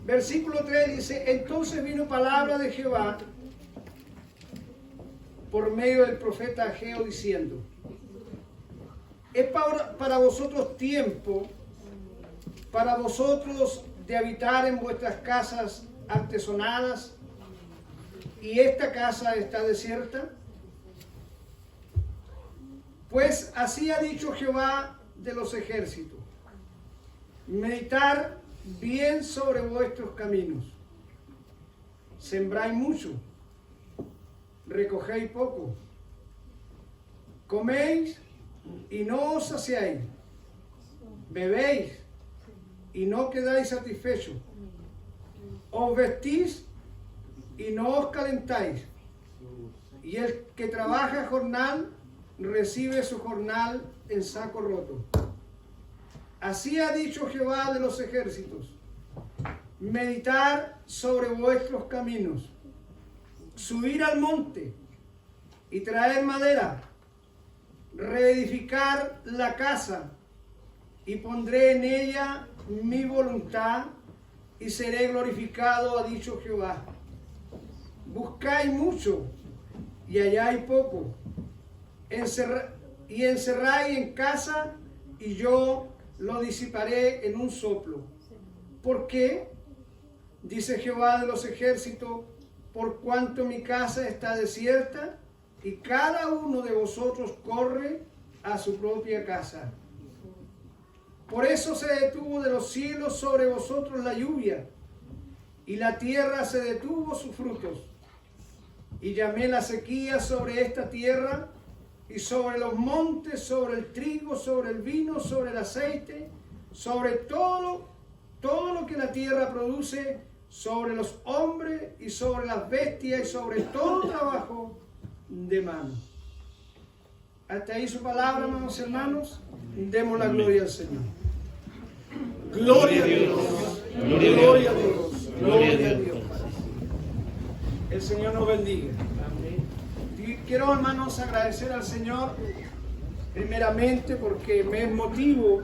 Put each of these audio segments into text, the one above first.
Versículo 3 dice: entonces vino palabra de Jehová por medio del profeta Ageo diciendo: es para vosotros tiempo, para vosotros de habitar en vuestras casas artesonadas, y esta casa está desierta. Pues así ha dicho Jehová de los ejércitos: meditar bien sobre vuestros caminos. Sembráis mucho, recogéis poco, coméis y no os saciáis, bebéis y no quedáis satisfechos, os vestís y no os calentáis, y el que trabaja jornal recibe su jornal en saco roto. Así ha dicho Jehová de los ejércitos: meditar sobre vuestros caminos, subir al monte y traer madera, reedificar la casa, y pondré en ella mi voluntad y seré glorificado, ha dicho Jehová. Buscáis mucho y halláis poco, encerráis en casa y yo lo disiparé en un soplo. ¿Por qué? Dice Jehová de los ejércitos: por cuanto mi casa está desierta y cada uno de vosotros corre a su propia casa. Por eso se detuvo de los cielos sobre vosotros la lluvia, y la tierra se detuvo sus frutos. Y llamé la sequía sobre esta tierra, y sobre los montes, sobre el trigo, sobre el vino, sobre el aceite, sobre todo lo que la tierra produce, sobre los hombres y sobre las bestias y sobre todo trabajo de mano. Hasta ahí su palabra, amados hermanos. Demos la gloria al Señor. Gloria a Dios. Gloria a Dios. Gloria a Dios. El Señor nos bendiga. Quiero, hermanos, agradecer al Señor primeramente porque me es motivo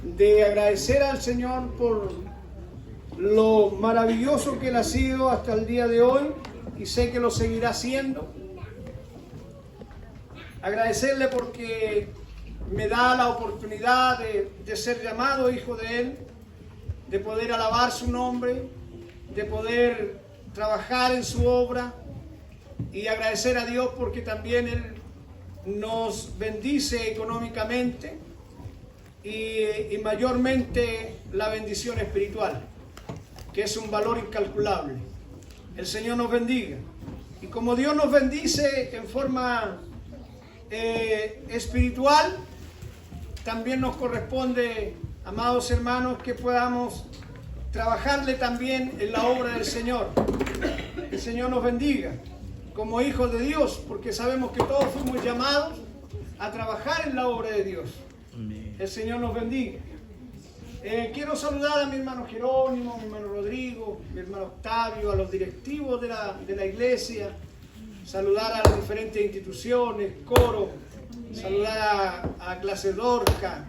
de agradecer al Señor por lo maravilloso que Él ha sido hasta el día de hoy, y sé que lo seguirá haciendo. Agradecerle porque me da la oportunidad de ser llamado hijo de Él, de poder alabar su nombre, de poder trabajar en su obra, y agradecer a Dios porque también Él nos bendice económicamente y mayormente la bendición espiritual, que es un valor incalculable. El Señor nos bendiga. Y como Dios nos bendice en forma espiritual, también nos corresponde, amados hermanos, que podamos trabajarle también en la obra del Señor. El Señor nos bendiga como hijos de Dios, porque sabemos que todos fuimos llamados a trabajar en la obra de Dios. El Señor nos bendiga. Quiero saludar a mi hermano Jerónimo, mi hermano Rodrigo, mi hermano Octavio, a los directivos de la iglesia, saludar a las diferentes instituciones, coro, saludar a Clase Dorca,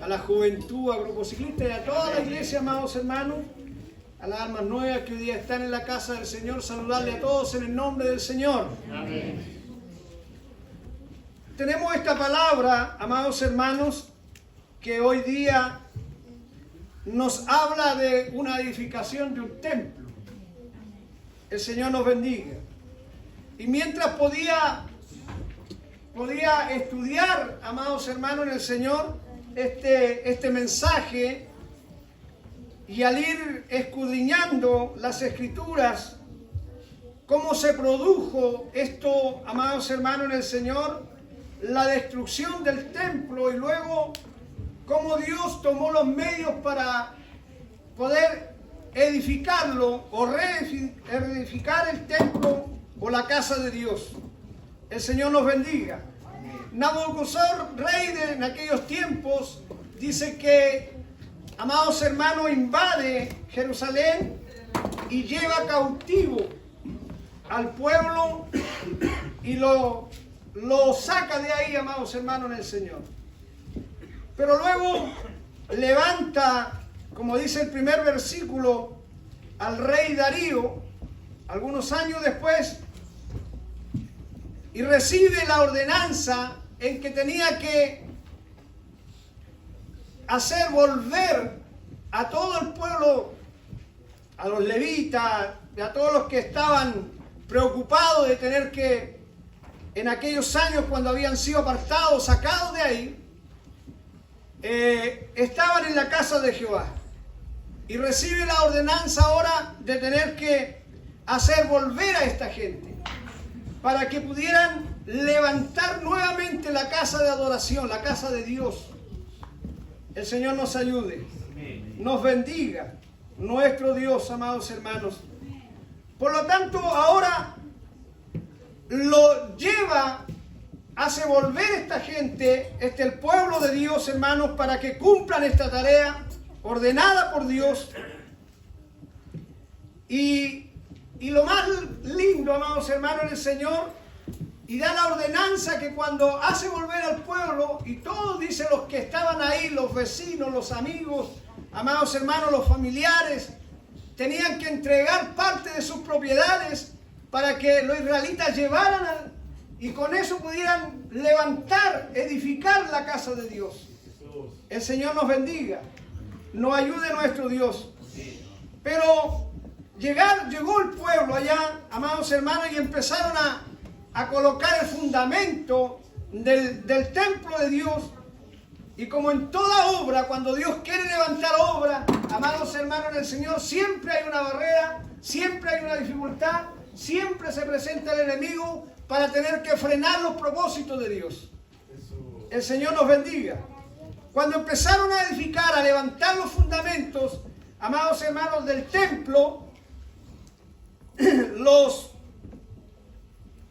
a la juventud, a Grupo Ciclista y a toda la iglesia, amados hermanos, a las almas nuevas que hoy día están en la casa del Señor, saludarle a todos en el nombre del Señor. Amén. Tenemos esta palabra, amados hermanos, que hoy día nos habla de una edificación de un templo. El Señor nos bendiga. Y mientras podía estudiar, amados hermanos, en el Señor, este mensaje, y al ir escudriñando las Escrituras, cómo se produjo esto, amados hermanos, en el Señor, la destrucción del templo, y luego cómo Dios tomó los medios para poder edificarlo o reedificar el templo o la casa de Dios. El Señor nos bendiga. Nabucodonosor, rey en aquellos tiempos, dice que, amados hermanos, invade Jerusalén y lleva cautivo al pueblo y lo saca de ahí, amados hermanos, en el Señor. Pero luego levanta como dice el primer versículo, al rey Darío, algunos años después, y recibe la ordenanza en que tenía que hacer volver a todo el pueblo, a los levitas, a todos los que estaban preocupados de tener que, en aquellos años cuando habían sido apartados, sacados de ahí, estaban en la casa de Jehová. Y recibe la ordenanza ahora de tener que hacer volver a esta gente para que pudieran levantar nuevamente la casa de adoración, la casa de Dios. El Señor nos ayude, nos bendiga, nuestro Dios, amados hermanos. Por lo tanto, ahora lo lleva, hace volver esta gente, el pueblo de Dios, hermanos, para que cumplan esta tarea ordenada por Dios. Y lo más lindo, amados hermanos, en el Señor, y da la ordenanza que cuando hace volver al pueblo, y todos, dice, los que estaban ahí, los vecinos, los amigos, amados hermanos, los familiares, tenían que entregar parte de sus propiedades para que los israelitas llevaran y con eso pudieran levantar, edificar la casa de Dios. El Señor nos bendiga, nos ayude nuestro Dios. Pero llegó el pueblo allá, amados hermanos, y empezaron a colocar el fundamento del templo de Dios. Y como en toda obra, cuando Dios quiere levantar obra, amados hermanos en el Señor, siempre hay una barrera, siempre hay una dificultad, siempre se presenta el enemigo para tener que frenar los propósitos de Dios. El Señor nos bendiga. Cuando empezaron a edificar, a levantar los fundamentos, amados hermanos, del templo, los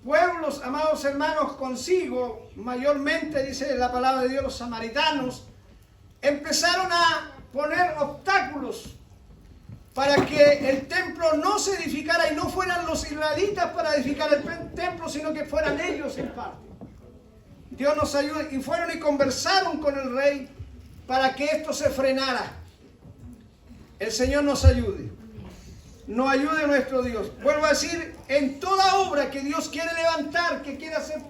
pueblos, amados hermanos, consigo, mayormente dice la palabra de Dios, los samaritanos, empezaron a poner obstáculos para que el templo no se edificara y no fueran los israelitas para edificar el templo, sino que fueran ellos en parte. Dios nos ayude. Y fueron y conversaron con el rey para que esto se frenara. El Señor nos ayude. Nos ayude nuestro Dios. Vuelvo a decir, en toda obra que Dios quiere levantar, que quiere hacer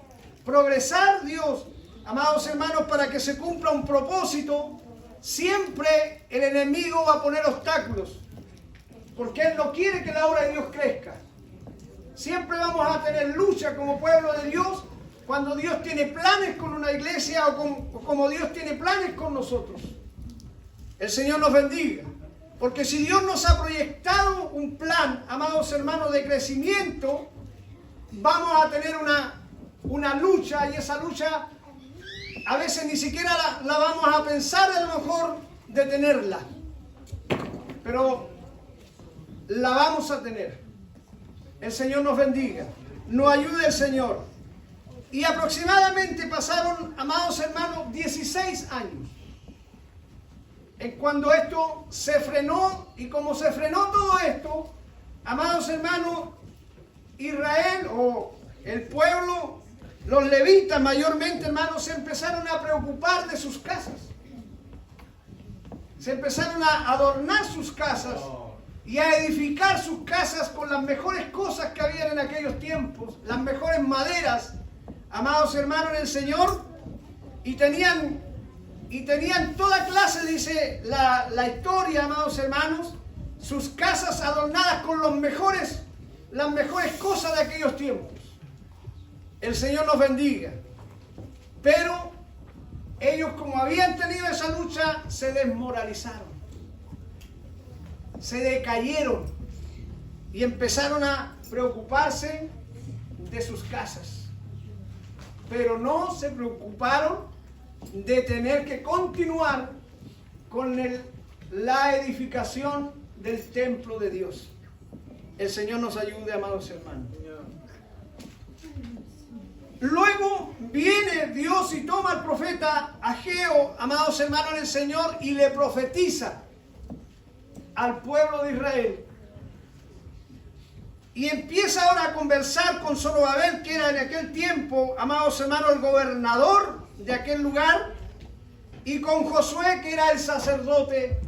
progresar Dios, amados hermanos, para que se cumpla un propósito, siempre el enemigo va a poner obstáculos. Porque Él no quiere que la obra de Dios crezca. Siempre vamos a tener lucha como pueblo de Dios cuando Dios tiene planes con una iglesia o como Dios tiene planes con nosotros. El Señor nos bendiga. Porque si Dios nos ha proyectado un plan, amados hermanos, de crecimiento, vamos a tener una lucha, y esa lucha a veces ni siquiera la vamos a pensar a lo mejor detenerla. Pero la vamos a tener. El Señor nos bendiga. Nos ayude el Señor. Y aproximadamente pasaron, amados hermanos, 16 años. Cuando esto se frenó, y como se frenó todo esto, amados hermanos, Israel o el pueblo, los levitas mayormente, hermanos, se empezaron a preocupar de sus casas. Se empezaron a adornar sus casas y a edificar sus casas con las mejores cosas que habían en aquellos tiempos, las mejores maderas, amados hermanos en el Señor, y tenían toda clase, dice la historia, amados hermanos, sus casas adornadas con las mejores cosas de aquellos tiempos. El Señor nos bendiga. Pero ellos, como habían tenido esa lucha, se desmoralizaron, se decayeron y empezaron a preocuparse de sus casas. Pero no se preocuparon de tener que continuar con la edificación del templo de Dios. El Señor nos ayude, amados hermanos. Luego viene Dios y toma al profeta Ageo, amados hermanos en el Señor, y le profetiza al pueblo de Israel. Y empieza ahora a conversar con Zorobabel, que era en aquel tiempo, amados hermanos, el gobernador de aquel lugar, y con Josué, que era el sacerdote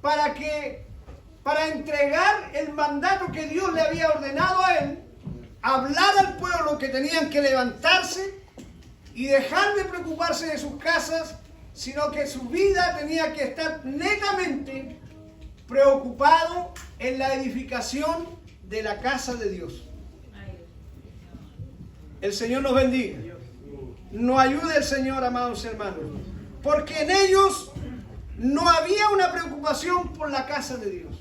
para entregar el mandato que Dios le había ordenado a él, hablar al pueblo que tenían que levantarse y dejar de preocuparse de sus casas, sino que su vida tenía que estar netamente preocupado en la edificación de la casa de Dios. El Señor nos bendiga. Nos ayude el Señor, amados hermanos, porque en ellos no había una preocupación por la casa de Dios.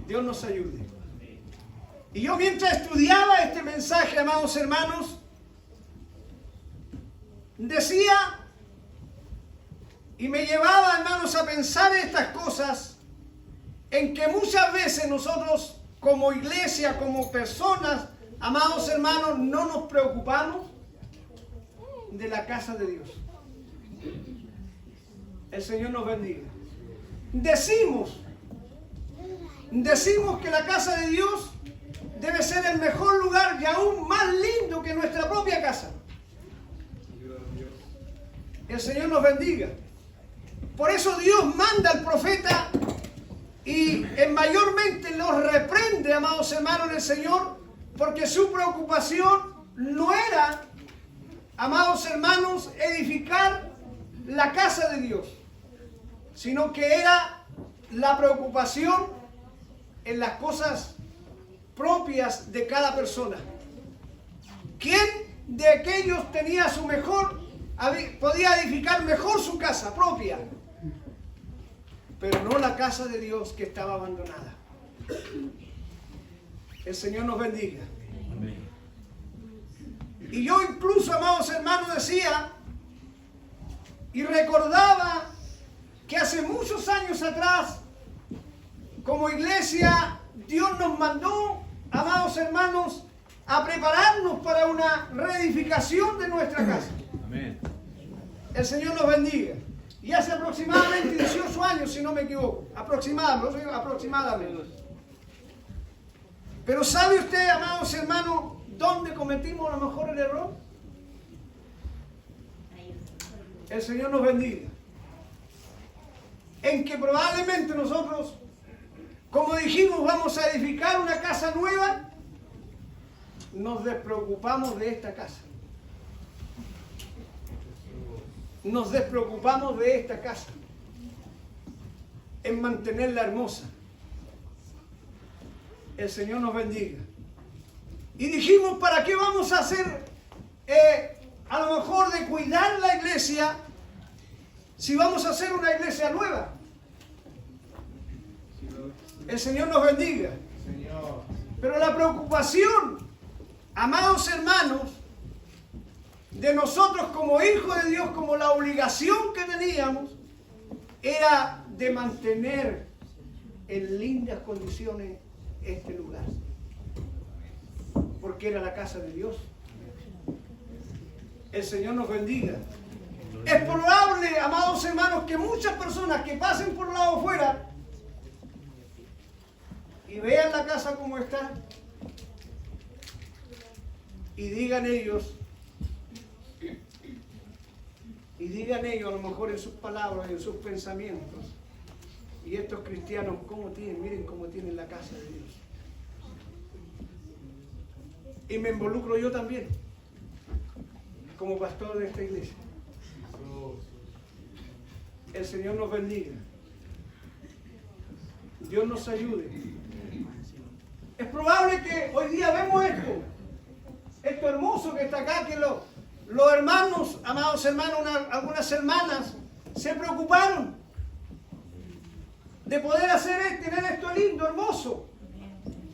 Dios nos ayude. Y yo mientras estudiaba este mensaje, amados hermanos, decía y me llevaba, hermanos, a pensar estas cosas, en que muchas veces nosotros como iglesia, como personas, amados hermanos, no nos preocupamos de la casa de Dios. El Señor nos bendiga. Decimos que la casa de Dios debe ser el mejor lugar y aún más lindo que nuestra propia casa. El Señor nos bendiga. Por eso Dios manda al profeta y mayormente los reprende, amados hermanos del Señor, porque su preocupación no era, amados hermanos, edificar la casa de Dios, sino que era la preocupación en las cosas propias de cada persona. ¿Quién de aquellos tenía su mejor, podía edificar mejor su casa propia? Pero no la casa de Dios que estaba abandonada. El Señor nos bendiga. Amén. Y yo incluso, amados hermanos, decía y recordaba que hace muchos años atrás, como iglesia, Dios nos mandó, amados hermanos, a prepararnos para una reedificación de nuestra casa. Amén. El Señor nos bendiga. Y hace aproximadamente 18 años, si no me equivoco, aproximadamente. Pero ¿sabe usted, amados hermanos, dónde cometimos a lo mejor el error? El Señor nos bendiga. En que probablemente nosotros, como dijimos, vamos a edificar una casa nueva, nos despreocupamos de esta casa. Nos despreocupamos de esta casa, en mantenerla hermosa. El Señor nos bendiga. Y dijimos, ¿para qué vamos a hacer, a lo mejor, de cuidar la iglesia, si vamos a hacer una iglesia nueva? El Señor nos bendiga. Pero la preocupación, amados hermanos, de nosotros como hijos de Dios, como la obligación que teníamos, era de mantener en lindas condiciones este lugar, porque era la casa de Dios. El Señor nos bendiga. Es probable, amados hermanos, que muchas personas que pasen por el lado afuera y vean la casa como está y digan ellos a lo mejor en sus palabras y en sus pensamientos, y estos cristianos, ¿cómo tienen? Miren cómo tienen la casa de Dios. Y me involucro yo también, como pastor de esta iglesia. El Señor nos bendiga. Dios nos ayude. Es probable que hoy día vemos esto hermoso que está acá, que los hermanos, amados hermanos, algunas hermanas se preocuparon de poder tener esto lindo, hermoso,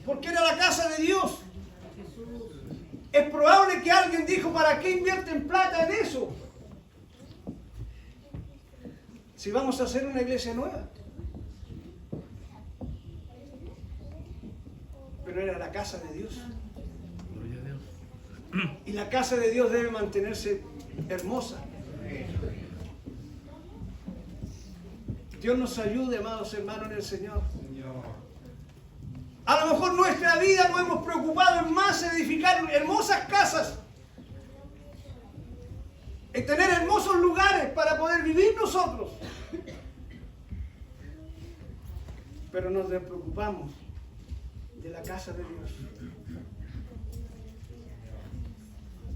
porque era la casa de Dios. Es probable que alguien dijo, ¿para qué invierten plata en eso? Si vamos a hacer una iglesia nueva. Pero era la casa de Dios. Y la casa de Dios debe mantenerse hermosa. Dios nos ayude, amados hermanos, en el Señor. A lo mejor nuestra vida nos hemos preocupado en más edificar hermosas casas, en tener hermosos lugares para poder vivir nosotros. pero nos despreocupamos de la casa de Dios.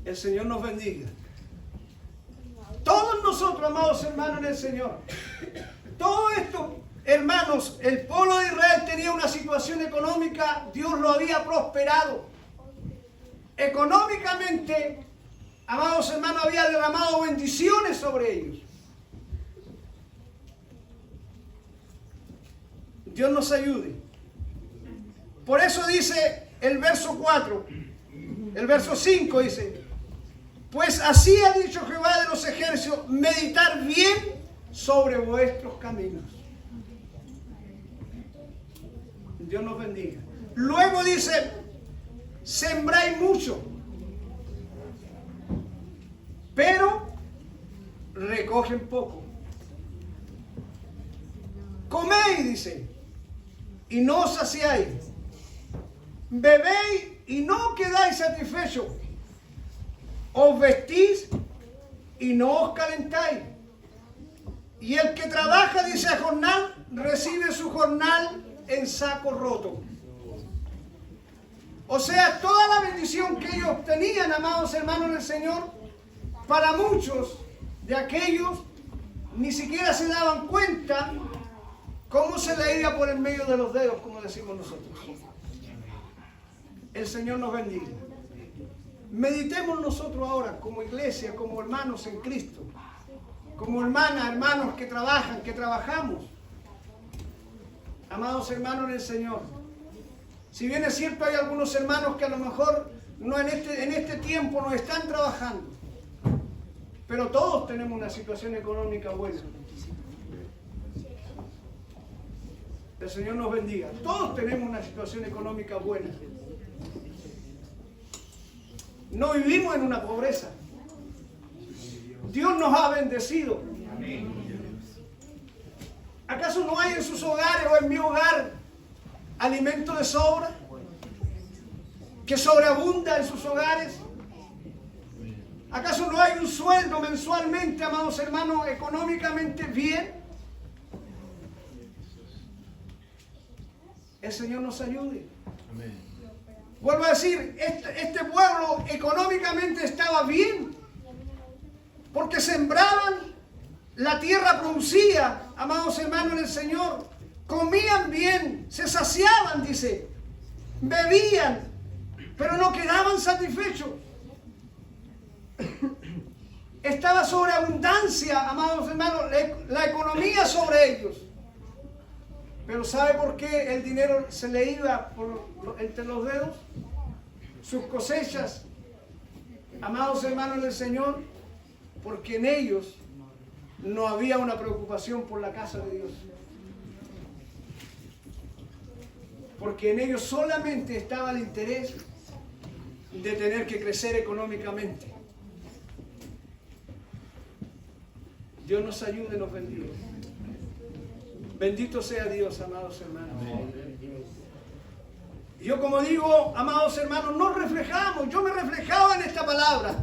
El Señor nos bendiga. Todos nosotros, amados hermanos en el Señor, todo esto, hermanos, el pueblo de Israel tenía una situación económica, Dios lo había prosperado. Económicamente, amados hermanos, había derramado bendiciones sobre ellos. Dios nos ayude. Por eso dice el verso 4, el verso 5 dice: pues así ha dicho Jehová de los ejércitos, meditar bien sobre vuestros caminos. Dios nos bendiga. Luego dice: sembráis mucho, pero recogen poco. Coméis, dice, y no os saciáis. Bebéis y no quedáis satisfechos. Os vestís y no os calentáis. Y el que trabaja, dice, a jornal, recibe su jornal en saco roto. O sea, toda la bendición que ellos tenían, amados hermanos del Señor, para muchos de aquellos ni siquiera se daban cuenta cómo se le iba por el medio de los dedos, como decimos nosotros. El Señor nos bendiga. Meditemos nosotros ahora como iglesia, como hermanos en Cristo, como hermanos que trabajan, que trabajamos. Amados hermanos en el Señor, si bien es cierto hay algunos hermanos que a lo mejor no en este tiempo no están trabajando, pero todos tenemos una situación económica buena. El Señor nos bendiga. Todos tenemos una situación económica buena. No vivimos en una pobreza. Dios nos ha bendecido. ¿Acaso no hay en sus hogares o en mi hogar alimento de sobra? ¿Que sobreabunda en sus hogares? ¿Acaso no hay un sueldo mensualmente, amados hermanos, económicamente bien? El Señor nos ayude. Amén. Vuelvo a decir, este pueblo económicamente estaba bien, porque sembraban, la tierra producía, amados hermanos en el Señor, comían bien, se saciaban, dice, bebían, pero no quedaban satisfechos. Estaba sobreabundancia, amados hermanos, la economía sobre ellos. Pero ¿sabe por qué el dinero se le iba entre los dedos? Sus cosechas, amados hermanos del Señor, porque en ellos no había una preocupación por la casa de Dios. Porque en ellos solamente estaba el interés de tener que crecer económicamente. Dios nos ayude y nos bendiga. Bendito sea Dios, amados hermanos. Yo, como digo, amados hermanos, nos reflejamos. Yo me reflejaba en esta palabra,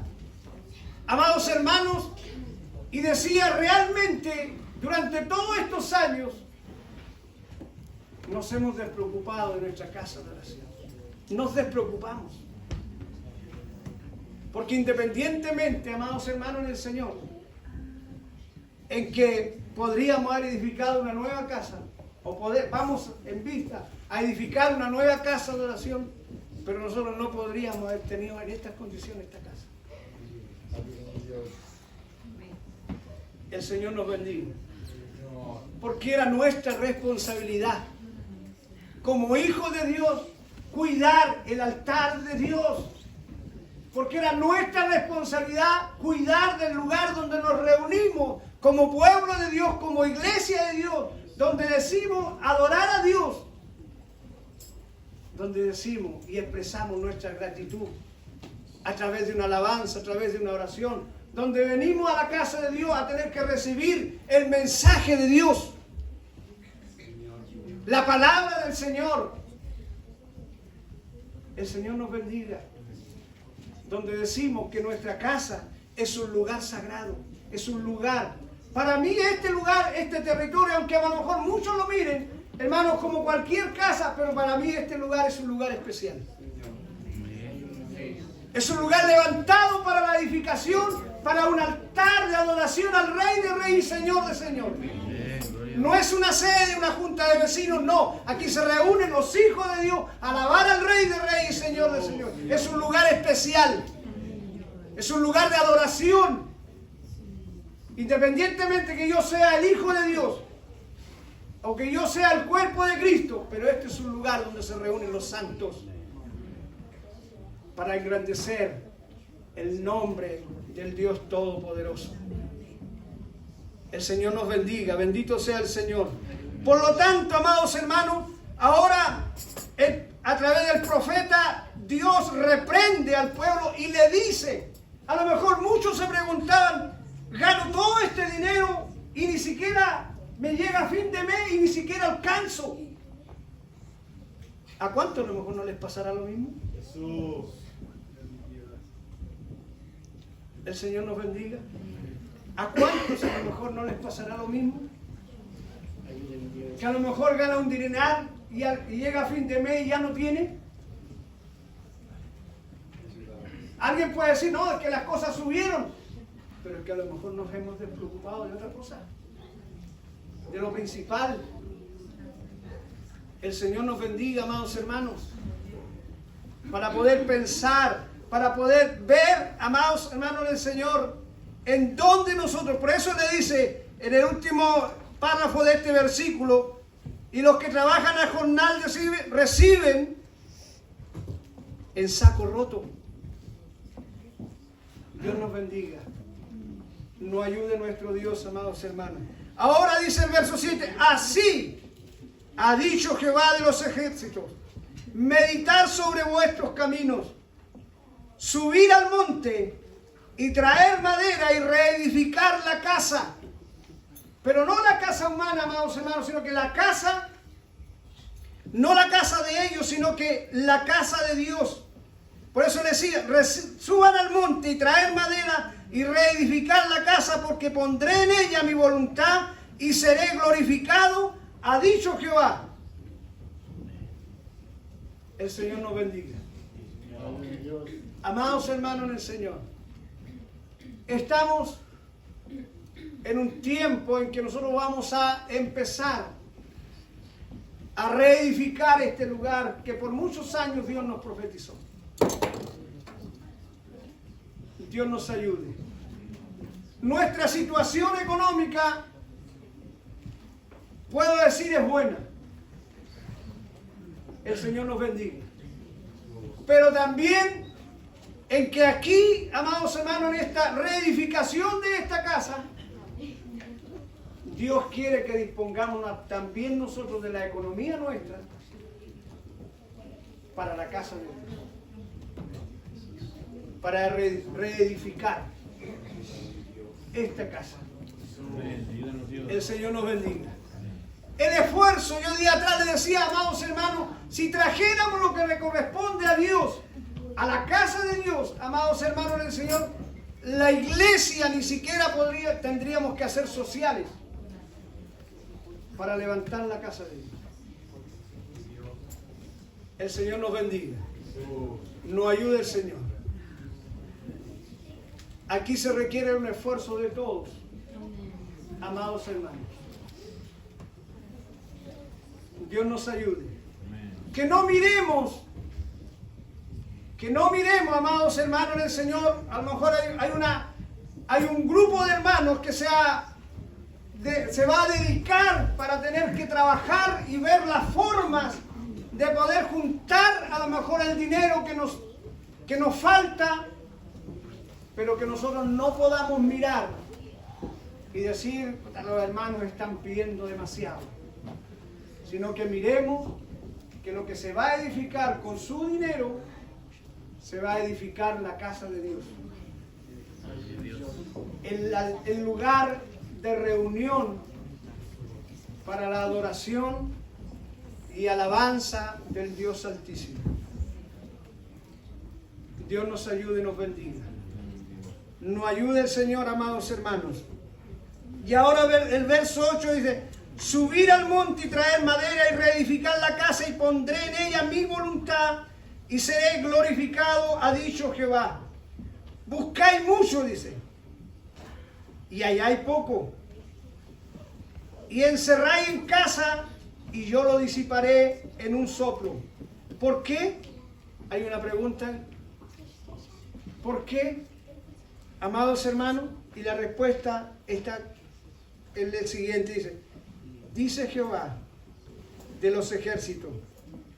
amados hermanos, y decía, realmente, durante todos estos años, nos hemos despreocupado de nuestra casa de oración. Nos despreocupamos. Porque independientemente, amados hermanos en el Señor, en que podríamos haber edificado una nueva casa, vamos en vista a edificar una nueva casa de oración, pero nosotros no podríamos haber tenido en estas condiciones esta casa. El Señor nos bendiga. Porque era nuestra responsabilidad, como hijos de Dios, cuidar el altar de Dios. Porque era nuestra responsabilidad cuidar del lugar donde nos reunimos como pueblo de Dios, como iglesia de Dios, donde decimos adorar a Dios, donde decimos y expresamos nuestra gratitud a través de una alabanza, a través de una oración, donde venimos a la casa de Dios a tener que recibir el mensaje de Dios, la palabra del Señor. El Señor nos bendiga. Donde decimos que nuestra casa es un lugar sagrado, es un lugar. Para mí este lugar, este territorio, aunque a lo mejor muchos lo miren Hermanos, como cualquier casa, pero para mí este lugar es un lugar especial. Es un lugar levantado para la edificación, para un altar de adoración al Rey de Reyes y Señor de Señores. No es una sede, una junta de vecinos, no. Aquí se reúnen los hijos de Dios a alabar al Rey de Reyes y Señor de Señores. Es un lugar especial. Es un lugar de adoración. Independientemente que yo sea el Hijo de Dios, o que yo sea el cuerpo de Cristo, pero este es un lugar donde se reúnen los santos para engrandecer el nombre del Dios Todopoderoso. El Señor nos bendiga, bendito sea el Señor. Por lo tanto, amados hermanos, ahora a través del profeta Dios reprende al pueblo y le dice, a lo mejor muchos se preguntaban, gano todo este dinero y ni siquiera me llega a fin de mes y ni siquiera alcanzo. ¿A cuánto a lo mejor no les pasará lo mismo? Jesús. El Señor nos bendiga. ¿A cuántos a lo mejor no les pasará lo mismo? Que a lo mejor gana un dineral y llega a fin de mes y ya no tiene. Alguien puede decir, no, es que las cosas subieron. Pero es que a lo mejor nos hemos despreocupado de otra cosa. De lo principal. El Señor nos bendiga, amados hermanos. Para poder pensar, para poder ver, amados hermanos del Señor, en dónde nosotros, por eso le dice en el último párrafo de este versículo, y los que trabajan a jornal reciben en saco roto. Dios nos bendiga. Nos ayude nuestro Dios, amados hermanos. Ahora dice el verso 7, así ha dicho Jehová de los ejércitos, meditar sobre vuestros caminos, subir al monte y traer madera y reedificar la casa. Pero no la casa humana, amados hermanos, sino que la casa, no la casa de ellos, sino que la casa de Dios. Por eso le decía, suban al monte y traer madera y reedificar la casa, porque pondré en ella mi voluntad y seré glorificado, ha dicho Jehová. El Señor nos bendiga. Amados hermanos en el Señor, estamos en un tiempo en que nosotros vamos a empezar a reedificar este lugar que por muchos años Dios nos profetizó. Dios nos ayude. Nuestra situación económica, puedo decir, es buena. El Señor nos bendiga. Pero también en que aquí, amados hermanos, en esta reedificación de esta casa, Dios quiere que dispongamos también nosotros de la economía nuestra para la casa de Dios. Para reedificar esta casa. El Señor nos bendiga. El esfuerzo, yo día atrás le decía, amados hermanos, si trajéramos lo que le corresponde a Dios, a la casa de Dios, amados hermanos del Señor, la iglesia ni siquiera tendríamos que hacer sociales para levantar la casa de Dios. El Señor nos bendiga. Nos ayude el Señor. Aquí se requiere un esfuerzo de todos, amados hermanos. Dios nos ayude. Que no miremos, amados hermanos en el Señor. A lo mejor hay un grupo de hermanos que se va a dedicar para tener que trabajar y ver las formas de poder juntar a lo mejor el dinero que nos falta, pero que nosotros no podamos mirar y decir, los hermanos están pidiendo demasiado, sino que miremos que lo que se va a edificar con su dinero, se va a edificar la casa de Dios. El lugar de reunión para la adoración y alabanza del Dios Altísimo. Dios nos ayude y nos bendiga. Nos ayude el Señor, amados hermanos. Y ahora el verso 8 dice, subir al monte y traer madera y reedificar la casa y pondré en ella mi voluntad y seré glorificado, ha dicho Jehová. Buscáis mucho, dice, y halláis poco. Y encerráis en casa y yo lo disiparé en un soplo. ¿Por qué? Hay una pregunta. ¿Por qué, amados hermanos? Y la respuesta está en el siguiente. Dice Jehová de los ejércitos,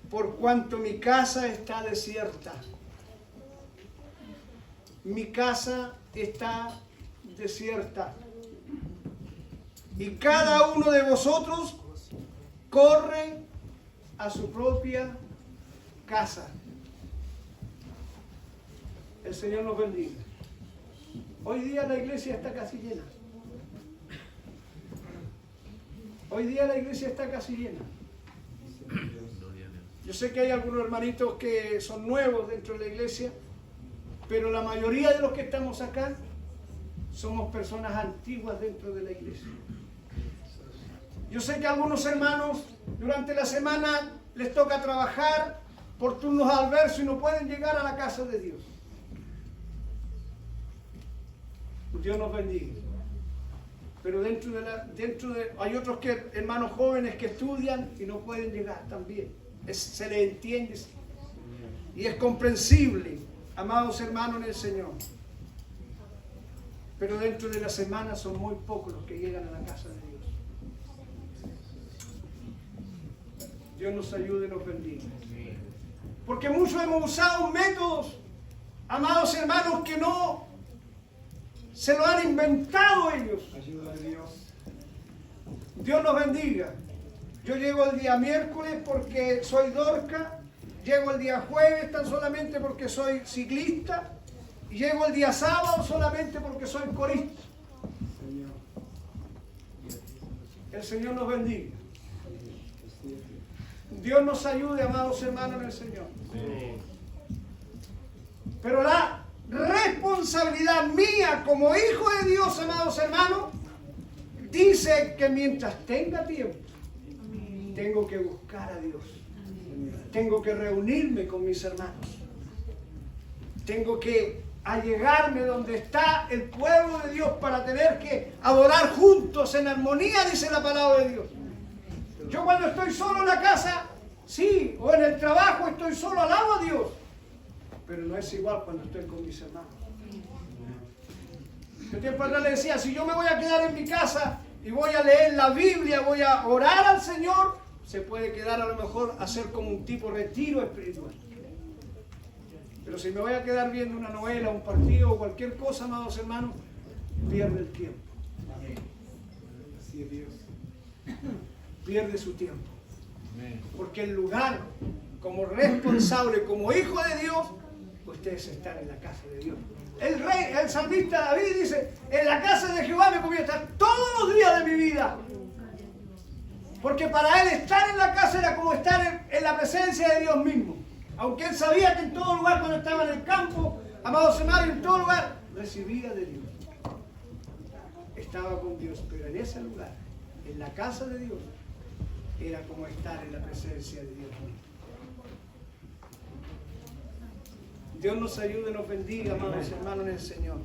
por cuanto mi casa está desierta. Mi casa está desierta. Y cada uno de vosotros corre a su propia casa. El Señor nos bendiga. Hoy día la iglesia está casi llena. Hoy día la iglesia está casi llena. Yo sé que hay algunos hermanitos que son nuevos dentro de la iglesia, pero la mayoría de los que estamos acá somos personas antiguas dentro de la iglesia. Yo sé que a algunos hermanos durante la semana les toca trabajar por turnos adversos y no pueden llegar a la casa de Dios. Dios nos bendiga. Pero hay otros hermanos jóvenes que estudian y no pueden llegar también. Se les entiende y es comprensible, amados hermanos en el Señor. Pero dentro de la semana son muy pocos los que llegan a la casa de Dios. Dios nos ayude y nos bendiga. Porque muchos hemos usado métodos, amados hermanos, que no se lo han inventado ellos. Dios nos bendiga. Yo llego el día miércoles porque soy Dorca, llego el día jueves tan solamente porque soy ciclista, y llego el día sábado solamente porque soy corista. El Señor nos bendiga. Dios nos ayude, amados hermanos en el Señor. Pero la responsabilidad mía como hijo de Dios, amados hermanos, dice que mientras tenga tiempo, tengo que buscar a Dios. Tengo que reunirme con mis hermanos. Tengo que allegarme donde está el pueblo de Dios para tener que adorar juntos en armonía, dice la palabra de Dios. Yo cuando estoy solo en la casa, sí, o en el trabajo estoy solo, alabo a Dios. Pero no es igual cuando estoy con mis hermanos. Yo tiempo atrás le decía, si yo me voy a quedar en mi casa y voy a leer la Biblia, voy a orar al Señor, se puede quedar a lo mejor a hacer como un tipo retiro espiritual. Pero si me voy a quedar viendo una novela, un partido o cualquier cosa, amados hermanos, pierde el tiempo. Así es Dios. Pierde su tiempo. Porque el lugar, como responsable, como hijo de Dios, ustedes están en la casa de Dios. El salmista David dice, en la casa de Jehová me conviene estar todos los días de mi vida. Porque para él estar en la casa era como estar en la presencia de Dios mismo. Aunque él sabía que en todo lugar, cuando estaba en el campo, amados hermanos, en todo lugar, recibía de Dios. Estaba con Dios, pero en ese lugar, en la casa de Dios, era como estar en la presencia de Dios mismo. Dios nos ayude y nos bendiga, amados hermanos en el Señor.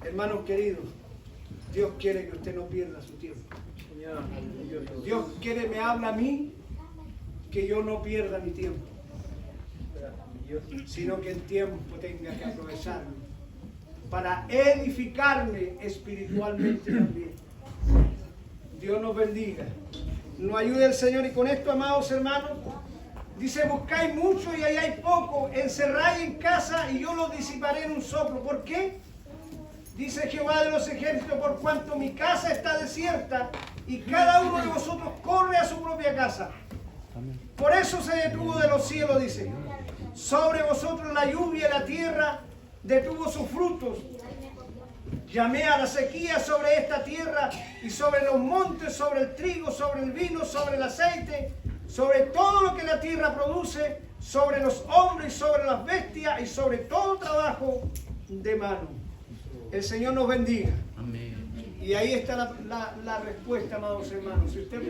Hermanos queridos, Dios quiere que usted no pierda su tiempo. Dios quiere, me habla a mí, que yo no pierda mi tiempo, sino que el tiempo tenga que aprovecharlo para edificarme espiritualmente también. Dios nos bendiga. Nos ayude el Señor. Y con esto, amados hermanos, dice, buscáis mucho y halláis poco, encerráis en casa y yo lo disiparé en un soplo. ¿Por qué? Dice Jehová de los ejércitos, por cuanto mi casa está desierta y cada uno de vosotros corre a su propia casa. Por eso se detuvo de los cielos, dice. Sobre vosotros la lluvia y la tierra detuvo sus frutos. Llamé a la sequía sobre esta tierra y sobre los montes, sobre el trigo, sobre el vino, sobre el aceite, sobre todo lo que la tierra produce, sobre los hombres y sobre las bestias y sobre todo trabajo de mano. El Señor nos bendiga. Amén. Y ahí está la respuesta, amados hermanos. Si usted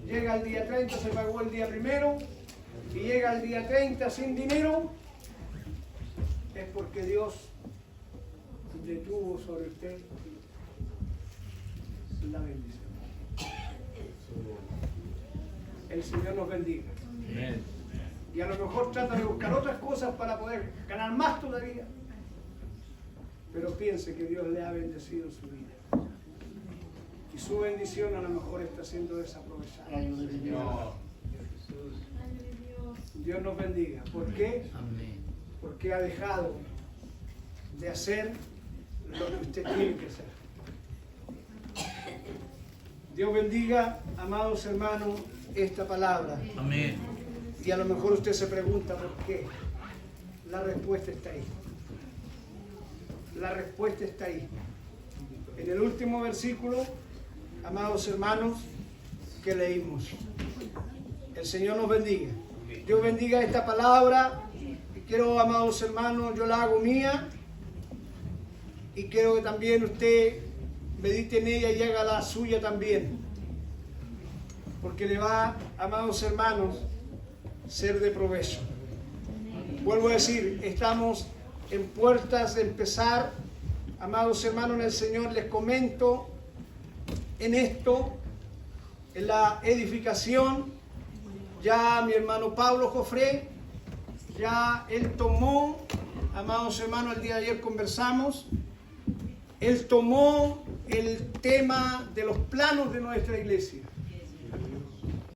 llega al día 30, se pagó el día primero, y llega al día 30 sin dinero, es porque Dios detuvo sobre usted la bendición. El Señor nos bendiga. Amén. Y a lo mejor trata de buscar otras cosas para poder ganar más todavía. Pero piense que Dios le ha bendecido su vida. Y su bendición a lo mejor está siendo desaprovechada. Dios nos bendiga. ¿Por qué? Porque ha dejado de hacer lo que usted tiene que hacer. Dios bendiga, amados hermanos, esta palabra. Amén. Y a lo mejor usted se pregunta por qué. La respuesta está ahí. La respuesta está ahí. En el último versículo, amados hermanos, que leímos. El Señor nos bendiga. Dios bendiga esta palabra. Y quiero, amados hermanos, yo la hago mía. Y quiero que también usted medite en ella y haga la suya también. Porque le va, amados hermanos, ser de provecho. Vuelvo a decir, estamos en puertas de empezar. Amados hermanos en el Señor, les comento en esto, en la edificación. Ya mi hermano Pablo Jofré, ya él tomó, amados hermanos, el día de ayer conversamos, él tomó el tema de los planos de nuestra iglesia.